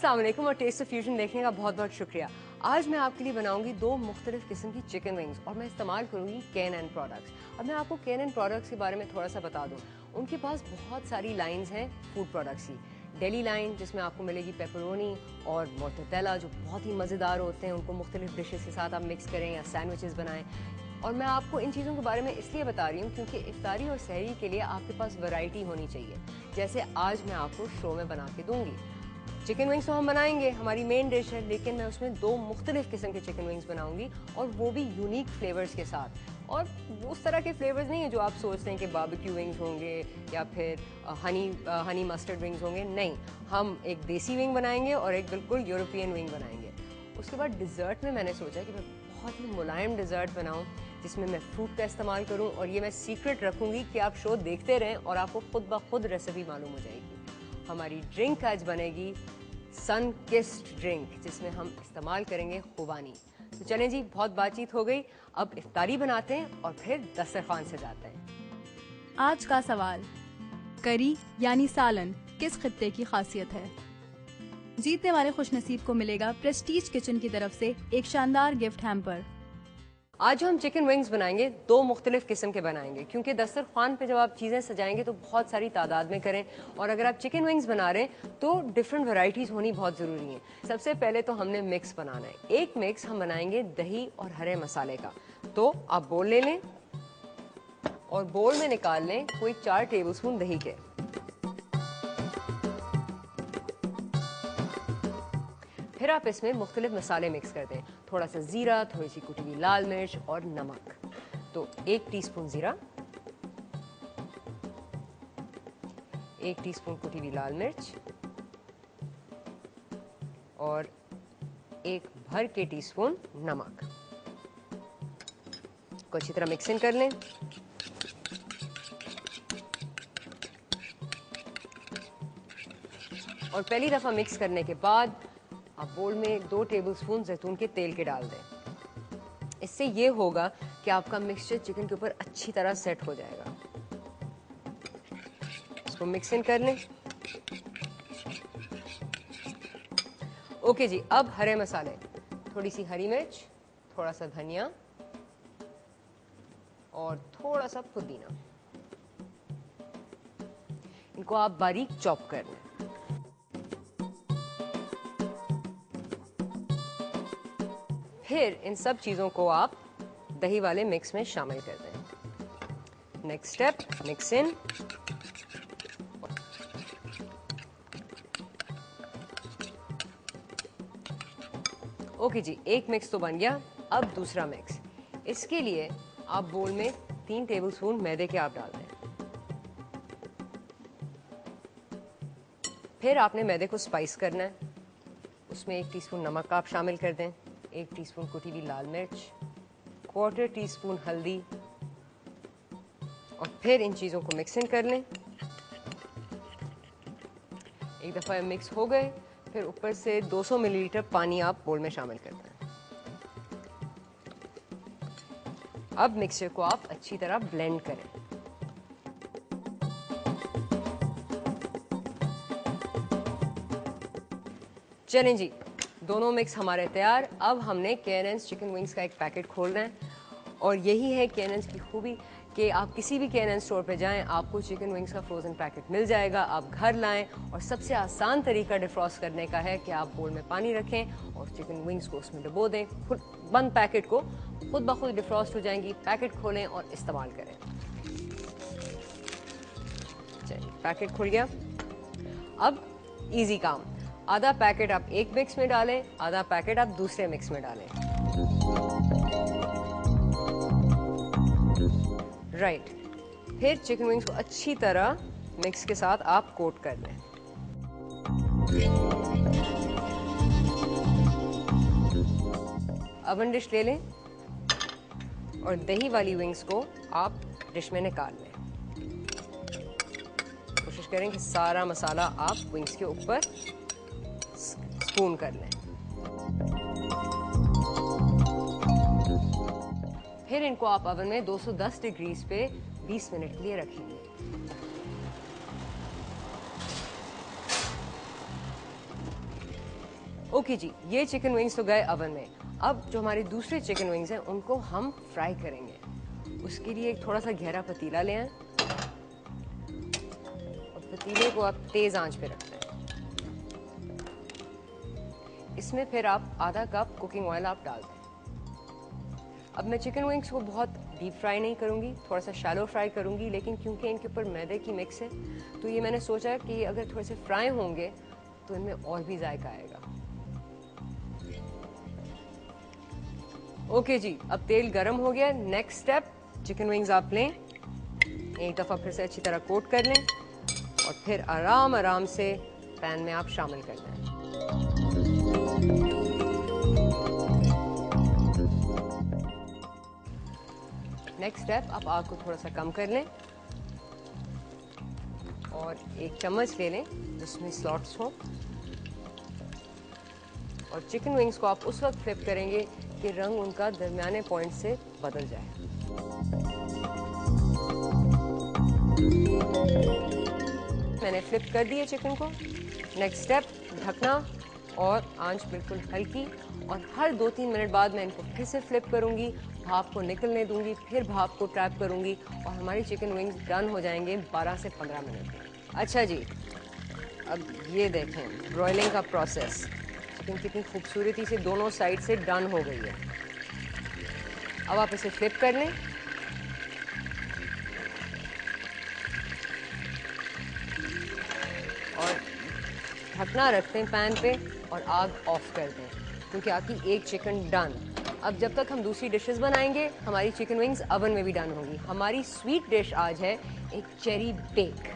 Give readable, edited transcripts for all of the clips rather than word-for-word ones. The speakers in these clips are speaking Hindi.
अस्सलाम वालेकुम और टेस्ट ऑफ फ्यूजन देखने का बहुत बहुत शुक्रिया। आज मैं आपके लिए बनाऊंगी दो मुख्तलिफ किस्म की चिकन विंग्स और मैं इस्तेमाल करूंगी K&N प्रोडक्ट्स। अब मैं आपको K&N प्रोडक्ट्स के बारे में थोड़ा सा बता दूं। उनके पास बहुत सारी लाइंस हैं फूड प्रोडक्ट्स की। डेली लाइन जिसमें आपको मिलेगी पेपरोनी और मोर्टेडेला जो बहुत ही मज़ेदार होते हैं, उनको मुख्तलिफ डिशेस के साथ आप मिक्स करें या सैंडविचेस बनाएं। और मैं आपको इन चीज़ों के बारे में इसलिए बता रही हूँ क्योंकि इफ्तारी और सहरी के लिए आपके पास वैरायटी होनी चाहिए, जैसे आज मैं आपको शो में बना के दूंगी। चिकन विंग्स तो हम बनाएंगे, हमारी मेन डिश है, लेकिन मैं उसमें दो मुख्तलिफ किस्म के चिकन विंग्स बनाऊंगी और वो भी यूनिक फ्लेवर्स के साथ। और उस तरह के फ्लेवर्स नहीं है जो आप सोचते हैं कि बारबेक्यू विंग्स होंगे या फिर हनी मस्टर्ड विंग्स होंगे। नहीं, हम एक देसी विंग बनाएंगे और एक बिल्कुल यूरोपियन विंग बनाएंगे। उसके बाद डिज़र्ट में मैंने सोचा कि मैं बहुत ही मुलायम डिज़र्ट बनाऊँ जिसमें मैं फ्रूट का इस्तेमाल करूँ, और ये मैं सीक्रेट रखूँगी कि आप शो देखते रहें और आपको खुद ब खुद रेसिपी मालूम हो जाएगी। हमारी ड्रिंक आज बनेगी सन किस्ड ड्रिंक जिसमें हम इस्तेमाल करेंगे खुबानी। तो चलें जी, बहुत बातचीत हो गई, अब इफ्तारी बनाते हैं और फिर दस्तरखान से जाते हैं। आज का सवाल, करी यानी सालन किस खित्ते की खासियत है? जीतने वाले खुशनसीब को मिलेगा प्रेस्टीज किचन की तरफ से एक शानदार गिफ्ट हैम्पर। आज जो हम चिकन विंग्स बनाएंगे दो मुख्तलिफ किस्म के बनाएंगे, क्योंकि दस्तरखान पे जब आप चीज़ें सजाएंगे तो बहुत सारी तादाद में करें, और अगर आप चिकन विंग्स बना रहे हैं तो डिफरेंट वैरायटीज़ होनी बहुत ज़रूरी हैं। सबसे पहले तो हमने मिक्स बनाना है। एक मिक्स हम बनाएंगे दही और हरे मसाले का। तो आप बोल ले लें और बोल में निकाल लें कोई 4 टेबलस्पून दही के। फिर आप इसमें मुख्तलिफ मसाले मिक्स कर दें, थोड़ा सा ज़ीरा, थोड़ी सी कुटी हुई लाल मिर्च और नमक। तो 1 टीस्पून ज़ीरा, 1 टीस्पून कुटी हुई लाल मिर्च और 1 भर के टीस्पून नमक को अच्छी तरह मिक्स इन कर लें। और पहली दफ़ा मिक्स करने के बाद आप बोल में 2 टेबलस्पून जैतून के तेल के डाल दें। इससे ये होगा कि आपका मिक्सचर चिकन के ऊपर अच्छी तरह सेट हो जाएगा। इसको मिक्स इन कर लें। ओके जी, अब हरे मसाले, थोड़ी सी हरी मिर्च, थोड़ा सा धनिया और थोड़ा सा पुदीना, इनको आप बारीक चॉप कर लें। फिर इन सब चीज़ों को आप दही वाले मिक्स में शामिल कर दें। Next step, mix in. Okay जी, एक मिक्स तो बन गया। अब दूसरा मिक्स, इसके लिए आप बोल में 3 टेबलस्पून मैदे के आप डाल दें। फिर आपने मैदे को स्पाइस करना है। उसमें 1 टीस्पून नमक आप शामिल कर दें, 1 टीस्पून कुटी हुई लाल मिर्च, 1/4 टीस्पून हल्दी, और फिर इन चीज़ों को मिक्स इन कर लें। एक दफ़ा मिक्स हो गए, फिर ऊपर से 200 मिलीलीटर पानी आप बोल में शामिल कर दें। अब मिक्सचर को आप अच्छी तरह ब्लेंड करें। चलें जी, दोनों मिक्स हमारे तैयार। अब हमने K&N चिकन विंग्स का एक पैकेट खोलना है, और यही है K&N की खूबी कि आप किसी भी K&N स्टोर पे जाएं, आपको चिकन विंग्स का फ्रोज़न पैकेट मिल जाएगा। आप घर लाएं, और सबसे आसान तरीका डिफ्रॉस्ट करने का है कि आप बोल में पानी रखें और चिकन विंग्स को उसमें डुबो दें। खुद बंद पैकेट को खुद ब खुद डिफ्रॉस्ट हो जाएंगी। पैकेट खोलें और इस्तेमाल करें। चलिए, पैकेट खुल गया। अब ईजी काम, आधा पैकेट आप एक मिक्स में डालें, आधा पैकेट आप दूसरे मिक्स में डालें। राइट। फिर चिकन विंग्स को अच्छी तरह मिक्स के साथ आप कोट कर लें। ओवन डिश ले लें और दही वाली विंग्स को आप डिश में निकाल लें। कोशिश करें कि सारा मसाला आप विंग्स के ऊपर स्पून कर लें। फिर इनको आप ओवन में 210 डिग्रीज पे 20 मिनट के लिए रखेंगे। ओके जी, ये चिकन विंग्स तो गए अवन में। अब जो हमारे दूसरे चिकन विंग्स हैं उनको हम फ्राई करेंगे। उसके लिए एक थोड़ा सा गहरा पतीला ले आएं और पतीले को आप तेज आंच पे रखते हैं। इसमें फिर आप आधा कप कुकिंग ऑयल आप डाल दें। अब मैं चिकन विंग्स को बहुत डीप फ्राई नहीं करूंगी, थोड़ा सा शैलो फ्राई करूंगी, लेकिन क्योंकि इनके ऊपर मैदे की मिक्स है तो ये मैंने सोचा कि अगर थोड़े से फ्राई होंगे तो इनमें और भी जायका आएगा। ओके जी, अब तेल गरम हो गया। नेक्स्ट स्टेप, चिकन विंग्स आप लें, एक दफ़ा फिर से अच्छी तरह कोट कर लें और फिर आराम आराम से पैन में आप शामिल कर दें। नेक्स्ट स्टेप, आप आग को थोड़ा सा कम कर लें और एक चम्मच ले लें जिसमें स्लॉट्स हों और चिकन विंग्स को आप उस वक्त फ्लिप करेंगे कि रंग उनका दरमियाने पॉइंट से बदल जाए। मैंने फ्लिप कर दिया चिकन को। नेक्स्ट स्टेप, ढकना और आंच बिल्कुल हल्की, और हर 2-3 मिनट बाद मैं इनको फिर से फ्लिप करूंगी, भाप को निकलने दूंगी, फिर भाप को ट्रैप करूंगी और हमारी चिकन विंग्स डन हो जाएंगे 12 से 15 मिनट में। अच्छा जी, अब ये देखें ब्रॉयलिंग का प्रोसेस, चिकन कितनी खूबसूरती से दोनों साइड से डन हो गई है। अब आप इसे फ्लिप कर लें और ढकना रखते हैं पैन पे और आग ऑफ कर दें क्योंकि आपकी एक चिकन डन। अब जब तक हम दूसरी डिशेस बनाएंगे हमारी चिकन विंग्स अवन में भी डन होंगी। हमारी स्वीट डिश आज है एक चेरी बेक।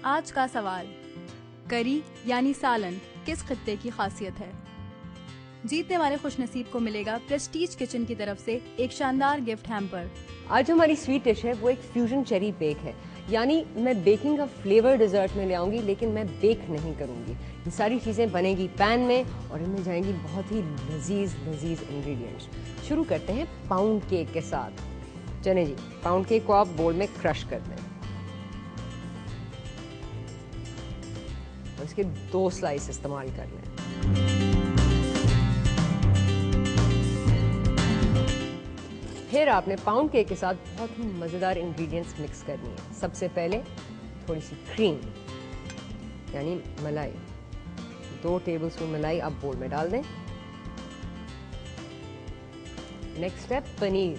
आज का सवाल, करी यानी सालन किस खित्ते की खासियत है? जीतने वाले खुशनसीब को मिलेगा प्रेस्टीज किचन की तरफ से एक शानदार गिफ्ट हैम्पर। आज हमारी स्वीट डिश है वो एक फ्यूजन चेरी बेक है, यानी मैं बेकिंग का फ्लेवर डिजर्ट में ले आऊंगी लेकिन मैं बेक नहीं करूंगी। ये सारी चीज़ें बनेगी पैन में और इनमें जाएंगी बहुत ही लजीज लजीज इंग्रेडिएंट्स। शुरू करते हैं पाउंड केक के साथ। चले जी, पाउंड केक को आप बोल में क्रश कर दें और इसके 2 स्लाइस इस्तेमाल कर लें। फिर आपने पाउंड केक के साथ बहुत ही मज़ेदार इंग्रेडिएंट्स मिक्स करनी है। सबसे पहले थोड़ी सी क्रीम यानी मलाई, 2 टेबलस्पून मलाई आप बोल में डाल दें। नेक्स्ट स्टेप, पनीर,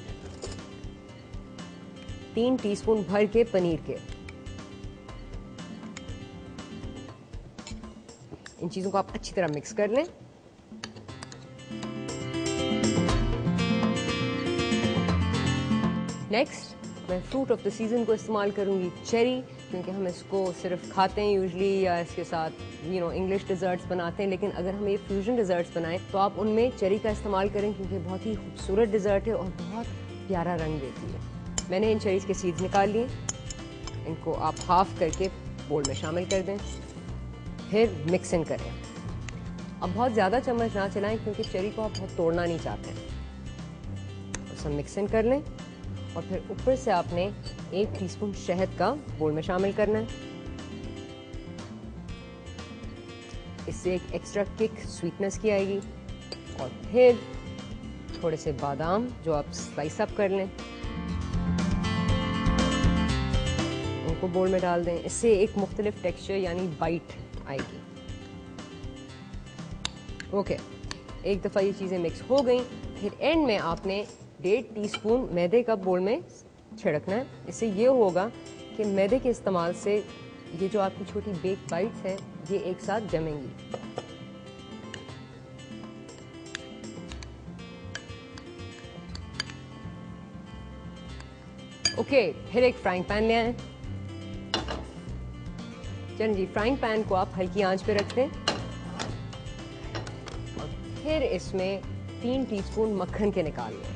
3 टीस्पून भर के पनीर के। इन चीज़ों को आप अच्छी तरह मिक्स कर लें। नेक्स्ट, मैं फ्रूट ऑफ द सीजन को इस्तेमाल करूंगी, चेरी, क्योंकि हम इसको सिर्फ खाते हैं यूजली या इसके साथ इंग्लिश डिज़र्ट्स बनाते हैं, लेकिन अगर हम ये फ्यूजन डिज़र्ट्स बनाएं तो आप उनमें चेरी का इस्तेमाल करें क्योंकि बहुत ही खूबसूरत डिज़र्ट है और बहुत प्यारा रंग देती है। मैंने इन चेरीज़ के सीड्स निकाल लिए, इनको आप हाफ करके बोल में शामिल कर दें, फिर मिक्सिंग करें। अब बहुत ज़्यादा चम्मच ना चलाएं क्योंकि चेरी को आप बहुत तोड़ना नहीं चाहते हैं। तो सब मिक्सिंग कर लें और फिर ऊपर से आपने 1 टीस्पून शहद का बोल में शामिल करना है। इससे एक एक्स्ट्रा किक स्वीटनेस की आएगी। और फिर थोड़े से बादाम जो आप स्लाइस अप कर लें, उनको बोल में डाल दें। इससे एक मुख्तलिफ टेक्सचर यानी बाइट आएगी। ओके, एक दफ़ा ये चीज़ें मिक्स हो गई, फिर एंड में आपने 1.5 टीस्पून मैदे का बोल में छिड़कना है। इससे ये होगा कि मैदे के इस्तेमाल से ये जो आपकी छोटी बेक बाइट्स हैं ये एक साथ जमेंगी। ओके, फिर एक फ्राइंग पैन ले आए। चलिए जी, फ्राइंग पैन को आप हल्की आंच पे रख दें और फिर इसमें 3 टीस्पून मक्खन के निकाल लें।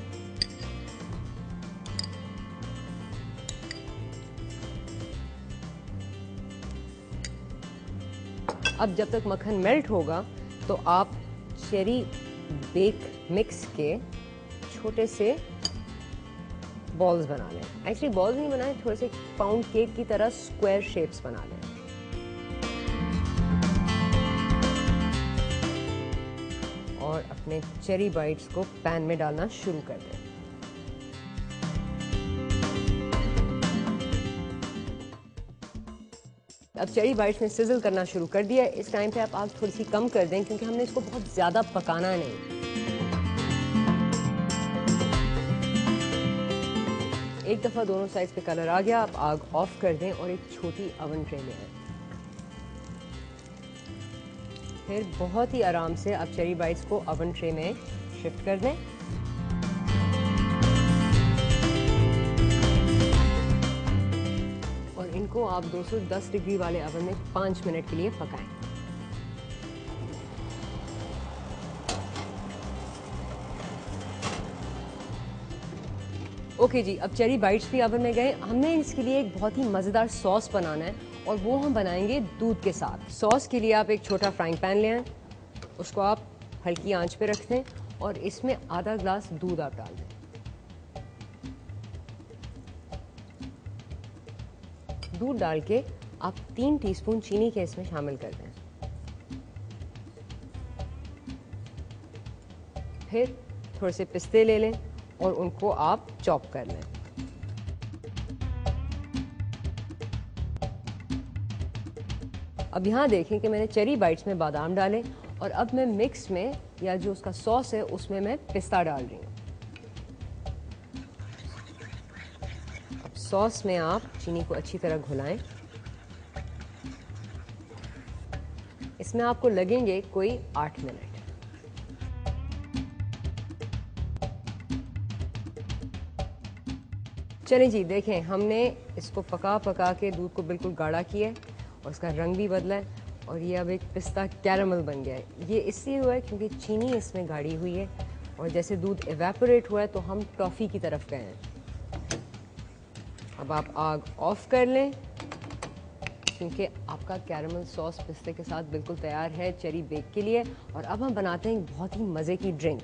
अब जब तक मक्खन मेल्ट होगा तो आप चेरी बेक मिक्स के छोटे से बॉल्स बना लें। एक्चुअली बॉल्स नहीं बनाएं, थोड़े से पाउंड केक की तरह स्क्वायर शेप्स बना लें। और अपने चेरी बाइट्स को पैन में डालना शुरू कर दें। अब चेरी बाइट्स ने सिजल करना शुरू कर दिया। इस टाइम पे आप आग थोड़ी सी कम कर दें क्योंकि हमने इसको बहुत ज़्यादा पकाना नहीं। एक दफ़ा दोनों साइड पे कलर आ गया, आप आग ऑफ कर दें और एक छोटी ओवन ट्रे में आए। फिर बहुत ही आराम से आप चेरी बाइट्स को ओवन ट्रे में शिफ्ट कर दें। और इनको आप 210 डिग्री वाले ओवन में 5 मिनट के लिए पकाएं। ओके जी, अब चेरी बाइट्स भी ओवन में गए। हमने इसके लिए एक बहुत ही मज़ेदार सॉस बनाना है और वो हम बनाएंगे दूध के साथ। सॉस के लिए आप एक छोटा फ्राइंग पैन ले आएं, उसको आप हल्की आंच पे रख दें और इसमें आधा ग्लास दूध आप डाल दें। दूध डाल के आप 3 टीस्पून चीनी के इसमें शामिल कर दें। फिर थोड़े से पिस्ते ले लें और उनको आप चॉप कर लें। अब यहाँ देखें कि मैंने चेरी बाइट्स में बादाम डाले और अब मैं मिक्स में या जो उसका सॉस है उसमें मैं पिस्ता डाल रही हूँ। अब सॉस में आप चीनी को अच्छी तरह घुलाएं। इसमें आपको लगेंगे कोई 8 मिनट। चलें जी, देखें हमने इसको पका पका के दूध को बिल्कुल गाढ़ा किया है और इसका रंग भी बदला है और ये अब एक पिस्ता कैरामल बन गया है। ये इसलिए हुआ है क्योंकि चीनी इसमें गाढ़ी हुई है और जैसे दूध एवेपोरेट हुआ है तो हम टॉफ़ी की तरफ गए हैं। अब आप आग ऑफ कर लें क्योंकि आपका कैरामल सॉस पिस्ते के साथ बिल्कुल तैयार है चेरी बेक के लिए। और अब हम बनाते हैं एक बहुत ही मज़े की ड्रिंक।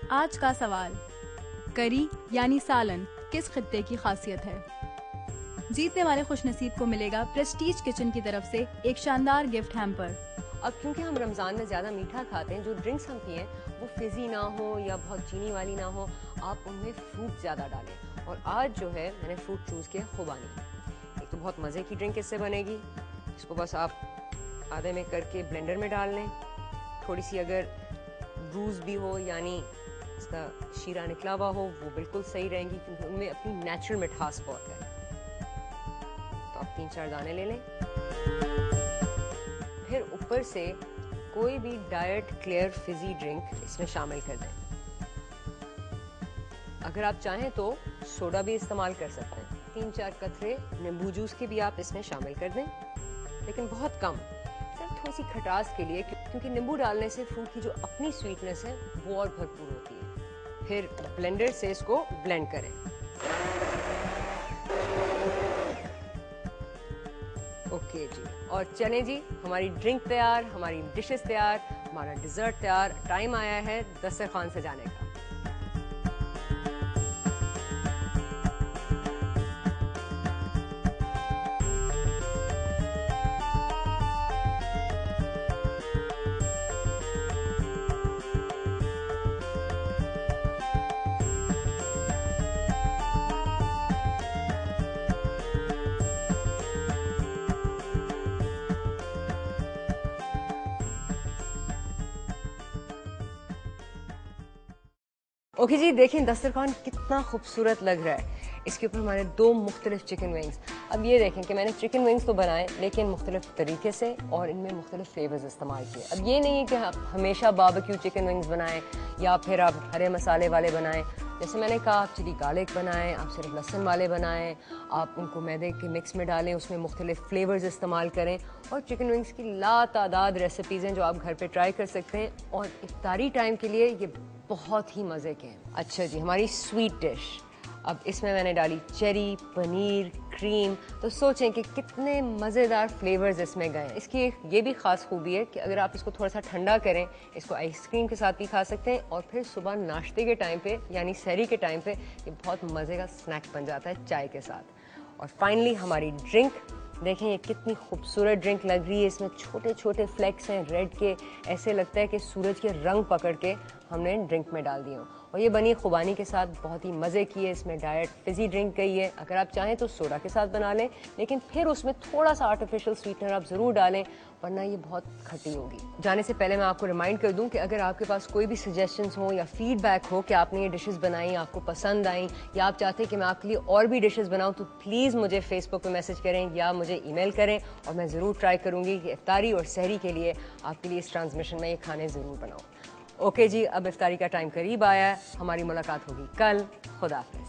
आज का सवाल, करी यानी सालन किस खित्ते की खासियत है? जीतने वाले खुशनसीब को मिलेगा प्रेस्टीज किचन की तरफ से एक शानदार गिफ्ट हैम्पर। अब क्योंकि हम रमज़ान में ज़्यादा मीठा खाते हैं, जो ड्रिंक्स हम पिए वो फिजी ना हो या बहुत चीनी वाली ना हो, आप उनमें फ्रूट ज़्यादा डालें। और आज जो है मैंने फ्रूट चूज़ किया खुबानी। एक तो बहुत मज़े की ड्रिंक इससे बनेगी। इसको बस आप आधे में करके ब्लेंडर में डाल लें। थोड़ी सी अगर ब्रूज भी हो यानी इसका शीरा निकला हुआ हो वो बिल्कुल सही रहेंगी क्योंकि उनमें अपनी नेचुरल मिठास बहुत है। तो आप 3-4 दाने ले लें। फिर ऊपर से कोई भी डाइट क्लियर फिजी ड्रिंक इसमें शामिल कर दें। अगर आप चाहें तो सोडा भी इस्तेमाल कर सकते हैं। 3-4 कतरे नींबू जूस के भी आप इसमें शामिल कर दें, लेकिन बहुत कम, सिर्फ थोड़ी सी खटास के लिए, क्योंकि नींबू डालने से फ्रूट की जो अपनी स्वीटनेस है वो और भरपूर होती है। फिर ब्लेंडर से इसको ब्लेंड करें। ओके जी, और चलें जी, हमारी ड्रिंक तैयार, हमारी डिशेस तैयार, हमारा डिजर्ट तैयार। टाइम आया है दस्तरखान सजाने का। ओके जी, देखें दस्तरखान कितना खूबसूरत लग रहा है। इसके ऊपर हमारे 2 मुख्तलिफ चिकन विंग्स। अब ये देखें कि मैंने चिकन विंग्स तो बनाए लेकिन मुख्तलिफ तरीके से और इनमें मुख्तलिफ फ्लेवर्स इस्तेमाल किए। अब ये नहीं है कि आप हमेशा बारबेक्यू चिकन विंग्स बनाएं या फिर आप हरे मसाले वाले बनाएं। जैसे मैंने कहा, आप चिली गार्लिक बनाएं, आप सिर्फ लहसुन वाले बनाएं, आप उनको मैदे के मिक्स में डालें, उसमें मुख्तलिफ फ्लेवर्स इस्तेमाल करें। और चिकन विंग्स की लातादाद रेसिपीज़ हैं जो आप घर पे ट्राई कर सकते हैं और इफ्तारी टाइम के लिए ये बहुत ही मज़े के हैं। अच्छा जी, हमारी स्वीट डिश, अब इसमें मैंने डाली चेरी, पनीर, क्रीम। तो सोचें कि कितने मज़ेदार फ्लेवर्स इसमें गए हैं। इसकी एक ये भी ख़ास खूबी है कि अगर आप इसको थोड़ा सा ठंडा करें, इसको आइसक्रीम के साथ भी खा सकते हैं और फिर सुबह नाश्ते के टाइम पे यानी सहरी के टाइम पे ये बहुत मज़े का स्नैक बन जाता है चाय के साथ। और फाइनली हमारी ड्रिंक, देखें ये कितनी खूबसूरत ड्रिंक लग रही है। इसमें छोटे छोटे फ्लेक्स हैं रेड के, ऐसे लगता है कि सूरज के रंग पकड़ के हमने ड्रिंक में डाल दिए हों। और ये बनी खुबानी के साथ, बहुत ही मज़े की है। इसमें डायरेक्ट फिजी ड्रिंक गई है। अगर आप चाहें तो सोडा के साथ बना लें, लेकिन फिर उसमें थोड़ा सा आर्टिफिशियल स्वीटनर आप ज़रूर डालें, वरना ये बहुत खट्टी होगी। जाने से पहले मैं आपको रिमाइंड कर दूं कि अगर आपके पास कोई भी सजेशंस हो या फीडबैक हो कि आपने ये डिशेस बनाई, आपको पसंद आई, या आप चाहते हैं कि मैं आपके लिए और भी डिशेस बनाऊं, तो प्लीज़ मुझे फेसबुक पे मैसेज करें या मुझे ईमेल करें और मैं ज़रूर ट्राई करूँगी कि इफ्तारी और सहरी के लिए आपके लिए इस ट्रांसमिशन में ये खाने ज़रूर बनाऊँ। ओके जी, अब इफ्तारी का टाइम करीब आया है। हमारी मुलाकात होगी कल। खुदा हाफ़िज़।